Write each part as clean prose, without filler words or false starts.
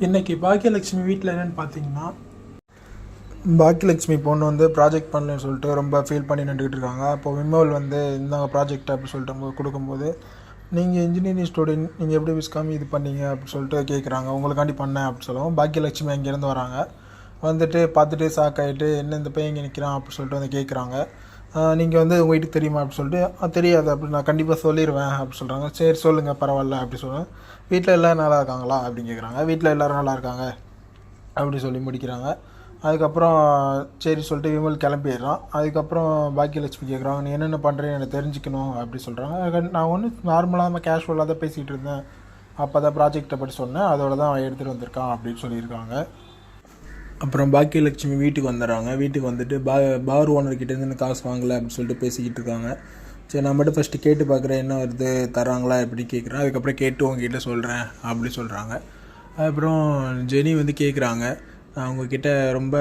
இன்றைக்கி பாக்கியலட்சுமி வீட்டில் என்னென்னு பார்த்தீங்கன்னா, பாக்கியலட்சுமி பொண்ணு வந்து ப்ராஜெக்ட் பண்ணலன்னு சொல்லிட்டு ரொம்ப ஃபீல் பண்ணி நின்றுக்கிட்டு இருக்காங்க. அப்போது விமோல் வந்து இந்தாங்க ப்ராஜெக்ட் அப்படி சொல்லிட்டு கொடுக்கும்போது, நீங்கள் இன்ஜினியரிங் ஸ்டூடெண்ட், நீங்கள் எப்படி விஸ்காமி இது பண்ணீங்க அப்படின்னு சொல்லிட்டு கேட்குறாங்க. உங்களுக்காண்டி பண்ணேன் அப்படின்னு சொல்லவும் பாக்கியலட்சுமி அங்கேருந்து வராங்க. வந்துட்டு பார்த்துட்டு ஷாக்காகிட்டு, என்ன இந்த பையன் இங்கே நிற்கிறான் அப்படின்னு சொல்லிட்டு வந்து கேட்குறாங்க. நீங்கள் வந்து உங்கள் வீட்டுக்கு தெரியுமா அப்படின்னு சொல்லிட்டு, தெரியாது அப்படி நான் கண்டிப்பாக சொல்லிடுவேன் அப்படின்னு சொல்கிறாங்க. சரி சொல்லுங்கள் பரவாயில்ல அப்படி சொல்லுவேன். வீட்டில் எல்லோரும் நல்லா இருக்காங்களா அப்படின்னு கேட்குறாங்க. வீட்டில் எல்லோரும் நல்லா இருக்காங்க அப்படி சொல்லி முடிக்கிறாங்க. அதுக்கப்புறம் சரி சொல்லிட்டு விமல் கிளம்பிடுறான். அதுக்கப்புறம் பாக்கியலட்சுமி கேட்குறாங்க, நீ என்னென்ன பண்ணுறேன்னு எனக்கு தெரிஞ்சுக்கணும் அப்படி சொல்கிறாங்க. நான் ஒன்று நார்மலாக நம்ம கேஷுவலாக தான் பேசிகிட்டு இருந்தேன், அப்போ தான் ப்ராஜெக்டை பற்றி சொன்னேன், அதோட தான் அவன் எடுத்துகிட்டு வந்திருக்கான் அப்படின்னு சொல்லியிருக்காங்க. அப்புறம் பாக்கியலட்சுமி வீட்டுக்கு வந்துடுறாங்க. வீட்டுக்கு வந்துட்டு பார் ஓனர்கிட்டேருந்து காசு வாங்கலை அப்படின்னு சொல்லிட்டு பேசிக்கிட்டு இருக்காங்க. சரி நான் மட்டும் ஃபஸ்ட்டு கேட்டு பார்க்குறேன், என்ன வருது தராங்களா எப்படி கேட்குறேன், அதுக்கப்புறம் கேட்டு உங்ககிட்ட சொல்கிறேன் அப்படி சொல்கிறாங்க. அப்புறம் ஜெனி வந்து கேட்குறாங்க, நான் அவங்கக்கிட்ட ரொம்ப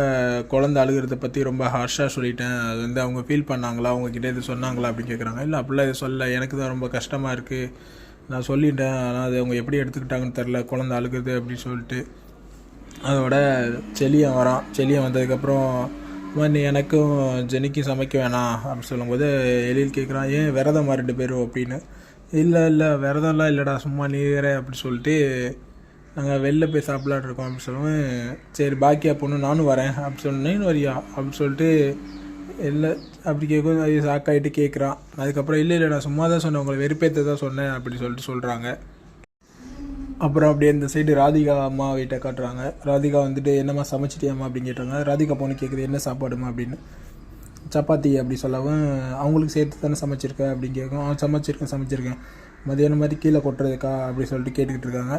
குழந்தை அழுகிறத பற்றி ரொம்ப ஹார்ஷாக சொல்லிட்டேன், அது வந்து அவங்க ஃபீல் பண்ணாங்களா, அவங்கக்கிட்ட இது சொன்னாங்களா அப்படின்னு கேட்குறாங்க. இல்லை அப்படிலாம் இது சொல்ல, எனக்கு தான் ரொம்ப கஷ்டமாக இருக்குது, நான் சொல்லிட்டேன், ஆனால் அது அவங்க எப்படி எடுத்துக்கிட்டாங்கன்னு தெரில, குழந்தை அழுகுது அப்படின்னு சொல்லிட்டு. அதோட செலியன் வரான். செலியன் வந்ததுக்கப்புறம் நீ எனக்கும் ஜெனிக்கும் சமைக்க வேணாம் அப்படின்னு சொல்லும்போது எழில் கேட்குறான், ஏன் விரதமாக 2 பேரும் அப்படின்னு. இல்லை விரதம்லாம் இல்லைடா, சும்மா நீ வேற அப்படி சொல்லிட்டு நாங்கள் வெளில போய் சாப்பிட்லான் இருக்கோம் அப்படின்னு சொல்லுவேன். சரி பாக்கியா பொண்ணு நானும் வரேன் அப்படி சொன்னேன், வரியா அப்படின்னு சொல்லிட்டு இல்லை அப்படி கேட்கும். அது ஷாக்காகிட்டு கேட்குறான். அதுக்கப்புறம் இல்லை நான் சும்மா தான் சொன்னேன், உங்களை வெறுப்பேற்ற தான் சொன்னேன் அப்படி சொல்லிட்டு சொல்கிறாங்க. அப்புறம் அப்படியே இந்த சைடு ராதிகா அம்மா வீட்டை காட்டுறாங்க. ராதிகா வந்துட்டு என்னம்மா சமைச்சிட்டியாம்மா அப்படின்னு கேட்டாங்க. ராதிகா பொண்ணு கேட்குது, என்ன சாப்பாடுமா அப்படின்னு. சப்பாத்தி அப்படி சொல்லவும், அவங்களுக்கு சேர்த்து தானே சமைச்சிருக்கேன் அப்படின்னு கேட்கும். சமைச்சிருக்கேன் மதியானம் மாதிரி கீழே கொட்டுறதுக்கா அப்படி சொல்லிட்டு கேட்டுக்கிட்டு இருக்காங்க.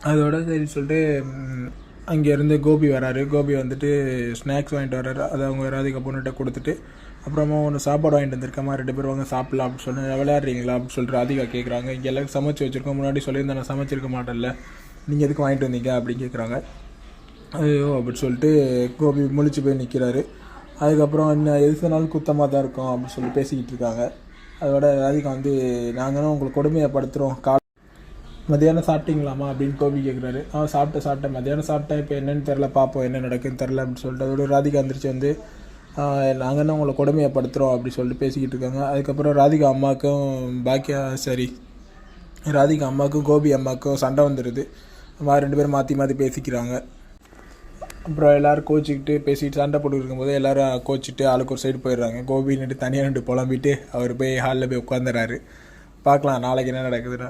அதோட சரி சொல்லிட்டு அங்கேருந்து கோபி வராரு. கோபி வந்துட்டு ஸ்நாக்ஸ் வாங்கிட்டு வர்றாரு. அதை அவங்க ராதிகா பொண்ணுகிட்ட கொடுத்துட்டு, அப்புறமா ஒன்று சாப்பாடு வாங்கிட்டு வந்திருக்கமா, 2 பேர் வாங்க சாப்பிட்லாம் அப்படின்னு சொல்லி விளையாடுறீங்களா அப்படின்னு சொல்லிட்டு ராதிகா கேட்குறாங்க. இங்கே எல்லாரும் சமைச்சு வச்சுருக்கோம், முன்னாடி சொல்லியிருந்தேன் நான் சமைச்சிருக்க மாட்டேன்ல, நீங்கள் எதுக்கு வாங்கிட்டு வந்தீங்க அப்படின்னு கேட்குறாங்க. ஐயோ அப்படின்னு சொல்லிட்டு கோபி முழிச்சு போய் நிற்கிறாரு. அதுக்கப்புறம் இன்னும் எது சொன்னாலும் குத்தமாக தான் இருக்கும் அப்படின்னு சொல்லி பேசிக்கிட்டு இருக்காங்க. அதோட ராதிகா வந்து, நாங்களும் உங்களை கொடுமையைப்படுத்துகிறோம், மதியானம் சாப்பிட்டீங்களாமா அப்படின்னு கோபி கேட்குறாரு. சாப்பிட்டேன் மதியானம் சாப்பிட்டேன், இப்போ என்னென்னு தெரில, பார்ப்போம் என்ன நடக்குன்னு தெரில அப்படின்னு சொல்லிட்டு அதோட ராதிகா வந்துருச்சு வந்து, நாங்கள் என்ன உங்களை கொடுமையைப்படுத்துகிறோம் அப்படி சொல்லிட்டு பேசிக்கிட்டு இருக்காங்க. அதுக்கப்புறம் ராதிகா அம்மாவுக்கும் கோபி அம்மாவுக்கும் சண்டை வந்துடுது. 2 பேரும் மாற்றி பேசிக்கிறாங்க. அப்புறம் எல்லோரும் கோச்சிக்கிட்டு பேசிக்கிட்டு சண்டை போட்டு இருக்கும்போது எல்லோரும் கோச்சிட்டு ஆளுக்கு ஒரு சைடு போயிடுறாங்க. கோபி தனியாக 2 புலம்பிட்டு அவர் போய் ஹாலில் போய் உட்காந்துறாரு. பார்க்கலாம் நாளைக்கு என்ன நடக்குதுன்னா.